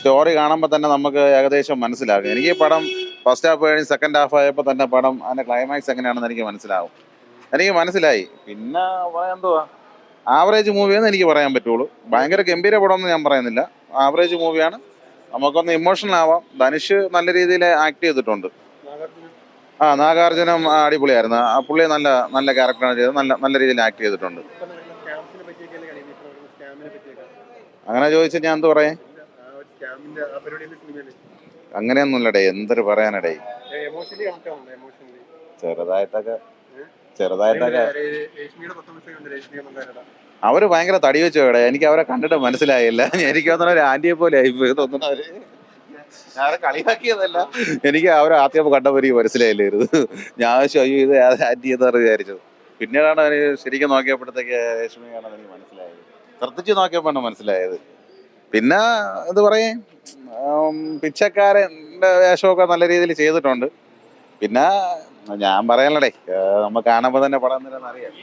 Story കാണുമ്പോൾ തന്നെ നമുക്ക് ഏകദേശം മനസ്സിലാകും. എനിക്ക് ഈ പടം ഫസ്റ്റ് ഹാഫ് കഴിഞ്ഞ് സെക്കൻഡ് ഹാഫ് ആയപ്പോൾ തന്നെ പടം അതിൻ്റെ ക്ലൈമാക്സ് എങ്ങനെയാണെന്ന് എനിക്ക് മനസ്സിലാവും. എനിക്ക് മനസ്സിലായി. പിന്നെ പറയാൻ എന്തുവാ, ആവറേജ് മൂവിയെന്ന് എനിക്ക് പറയാൻ പറ്റുള്ളൂ. ഭയങ്കര ഗംഭീര പടമൊന്നും ഞാൻ പറയുന്നില്ല. ആവറേജ് മൂവിയാണ്. നമുക്കൊന്ന് ഇമോഷണൽ ആവാം. ധനുഷ് നല്ല രീതിയിൽ ആക്ട് ചെയ്തിട്ടുണ്ട്. നാഗാർജുനം അടിപൊളിയായിരുന്നു. ആ പുള്ളി നല്ല നല്ല ക്യാരക്ടറാണ് ചെയ്തത്. നല്ല നല്ല രീതിയിൽ ആക്ട് ചെയ്തിട്ടുണ്ട്. അങ്ങനെ ചോദിച്ചാൽ ഞാൻ എന്ത് പറയാം? അങ്ങനെയൊന്നുമില്ലടേ, എന്തൊരു പറയാനടേ. ചെറുതായിട്ടൊക്കെ ചെറുതായിട്ടൊക്കെ അവര് ഭയങ്കര തടി വെച്ചു ഇവിടെ. എനിക്ക് അവരെ കണ്ടിട്ട് മനസ്സിലായില്ല. എനിക്ക് തോന്നുന്ന ഒരു ആന്റിയെ പോലെ ആയിപ്പോയി തോന്നുന്നു അവര്. ഞാൻ കളിയാക്കിയതല്ല, എനിക്ക് അവരെ ആദ്യം കണ്ടപ്പോൾ എനിക്ക് മനസ്സിലായില്ലായിരുന്നു. ഞാൻ അയ്യോ ഇത് ആന്റി എന്നാണ് വിചാരിച്ചത്. പിന്നീടാണ് അവര് ശരിക്കും നോക്കിയപ്പോഴത്തേക്ക് രേഷ്മിയാണെന്ന് എനിക്ക് മനസ്സിലായത്. ശ്രദ്ധിച്ച് നോക്കിയപ്പോഴാണ് മനസ്സിലായത്. പിന്നെ ഇത് പറയേ, പിച്ചക്കാരൻ്റെ വേഷമൊക്കെ നല്ല രീതിയിൽ ചെയ്തിട്ടുണ്ട്. പിന്നെ ഞാൻ പറയാനടേ, നമ്മൾ കാണുമ്പോൾ തന്നെ പടം എന്തിനാണെന്ന് അറിയാം.